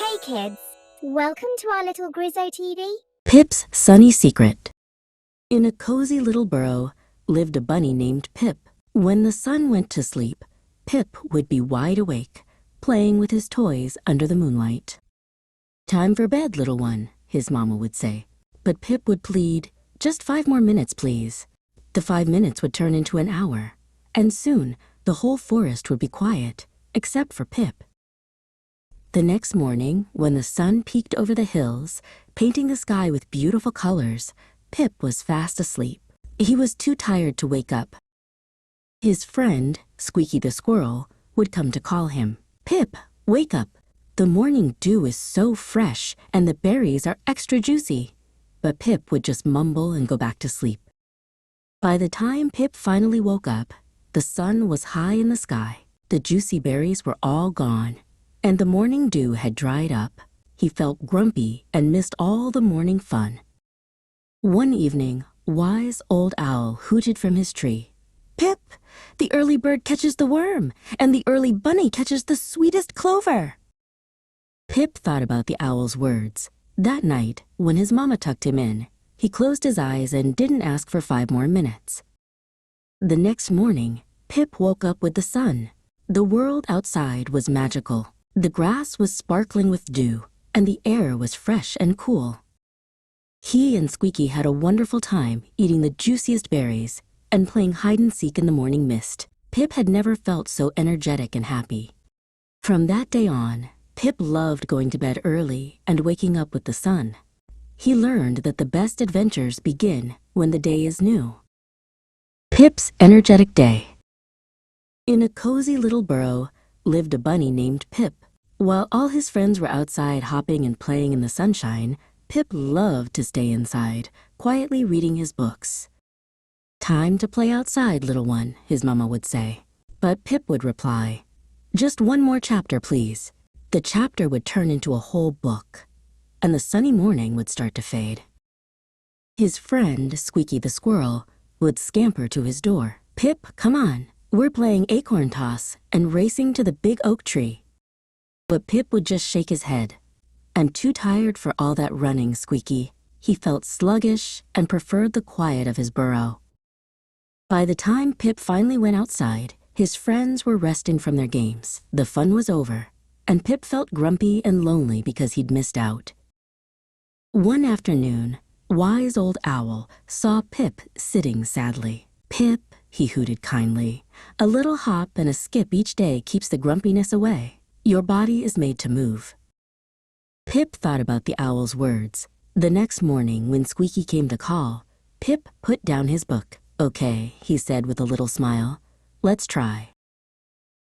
Hey kids, welcome to our little Grizzo TV. Pip's Sunny Secret. In a cozy little burrow lived a bunny named Pip. When the sun went to sleep, Pip would be wide awake, playing with his toys under the moonlight. "Time for bed, little one," his mama would say. But Pip would plead, "Just 5 more minutes, please." The 5 minutes would turn into an hour, and soon the whole forest would be quiet, except for Pip. The next morning, when the sun peeked over the hills, painting the sky with beautiful colors, Pip was fast asleep. He was too tired to wake up. His friend, Squeaky the squirrel, would come to call him. "Pip, wake up. The morning dew is so fresh and the berries are extra juicy." But Pip would just mumble and go back to sleep. By the time Pip finally woke up, the sun was high in the sky. The juicy berries were all gone, and the morning dew had dried up. He felt grumpy and missed all the morning fun. One evening, wise old owl hooted from his tree. "Pip, the early bird catches the worm, and the early bunny catches the sweetest clover." Pip thought about the owl's words. That night, when his mama tucked him in, he closed his eyes and didn't ask for 5 more minutes. The next morning, Pip woke up with the sun. The world outside was magical. The grass was sparkling with dew, and the air was fresh and cool. He and Squeaky had a wonderful time eating the juiciest berries and playing hide-and-seek in the morning mist. Pip had never felt so energetic and happy. From that day on, Pip loved going to bed early and waking up with the sun. He learned that the best adventures begin when the day is new. Pip's energetic day. In a cozy little burrow lived a bunny named Pip. While all his friends were outside hopping and playing in the sunshine, Pip loved to stay inside, quietly reading his books. "Time to play outside, little one," his mama would say. But Pip would reply, "Just 1 more chapter, please." The chapter would turn into a whole book, and the sunny morning would start to fade. His friend, Squeaky the squirrel, would scamper to his door. "Pip, come on. We're playing acorn toss and racing to the big oak tree." But Pip would just shake his head. "I'm too tired for all that running, Squeaky." He felt sluggish and preferred the quiet of his burrow. By the time Pip finally went outside, his friends were resting from their games. The fun was over, and Pip felt grumpy and lonely because he'd missed out. One afternoon, wise old owl saw Pip sitting sadly. "Pip," he hooted kindly, "a little hop and a skip each day keeps the grumpiness away. Your body is made to move." Pip thought about the owl's words. The next morning, when Squeaky came to call, Pip put down his book. "Okay," he said with a little smile. "Let's try."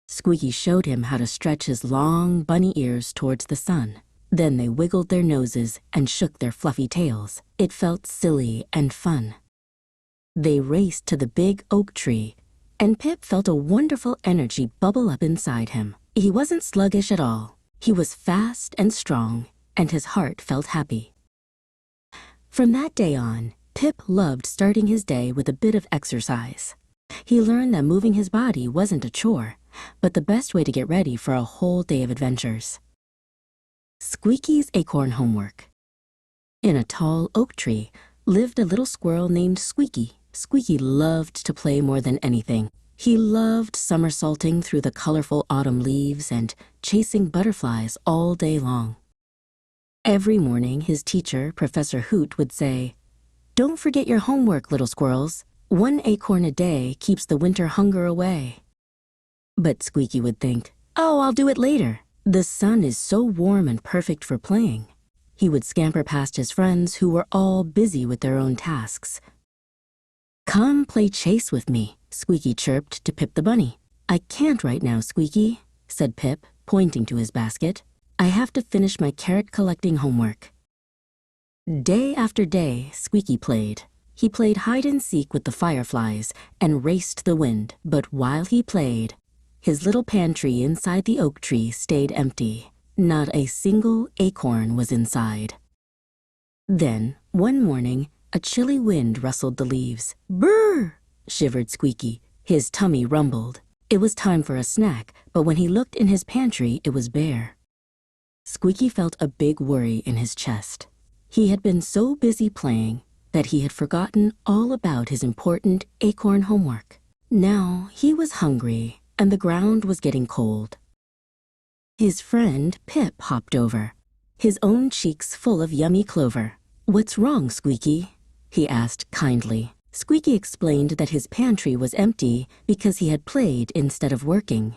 Squeaky showed him how to stretch his long bunny ears towards the sun. Then they wiggled their noses and shook their fluffy tails. It felt silly and fun. They raced to the big oak tree, and Pip felt a wonderful energy bubble up inside him. He wasn't sluggish at all. He was fast and strong, and his heart felt happy. From that day on, Pip loved starting his day with a bit of exercise. He learned that moving his body wasn't a chore, but the best way to get ready for a whole day of adventures. Squeaky's acorn homework. In a tall oak tree lived a little squirrel named Squeaky. Squeaky loved to play more than anything. He loved somersaulting through the colorful autumn leaves and chasing butterflies all day long. Every morning, his teacher, Professor Hoot, would say, "Don't forget your homework, little squirrels. 1 acorn a day keeps the winter hunger away." But Squeaky would think, "Oh, I'll do it later. The sun is so warm and perfect for playing." He would scamper past his friends who were all busy with their own tasks. "Come play chase with me," Squeaky chirped to Pip the bunny. "I can't right now, Squeaky," said Pip, pointing to his basket. "I have to finish my carrot-collecting homework." Day after day, Squeaky played. He played hide-and-seek with the fireflies and raced the wind. But while he played, his little pantry inside the oak tree stayed empty. Not a single acorn was inside. Then, one morning, a chilly wind rustled the leaves. "Brr!" shivered Squeaky. His tummy rumbled. It was time for a snack, but when he looked in his pantry, it was bare. Squeaky felt a big worry in his chest. He had been so busy playing that he had forgotten all about his important acorn homework. Now he was hungry and the ground was getting cold. His friend Pip hopped over, his own cheeks full of yummy clover. "What's wrong, Squeaky?" he asked kindly. Squeaky explained that his pantry was empty because he had played instead of working.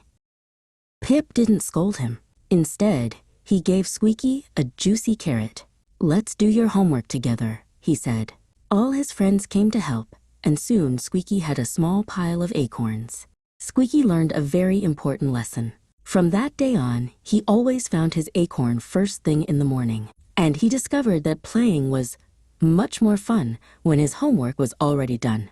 Pip didn't scold him. Instead, he gave Squeaky a juicy carrot. "Let's do your homework together," he said. All his friends came to help, and soon Squeaky had a small pile of acorns. Squeaky learned a very important lesson. From that day on, he always found his acorn first thing in the morning, and he discovered that playing was much more fun when his homework was already done.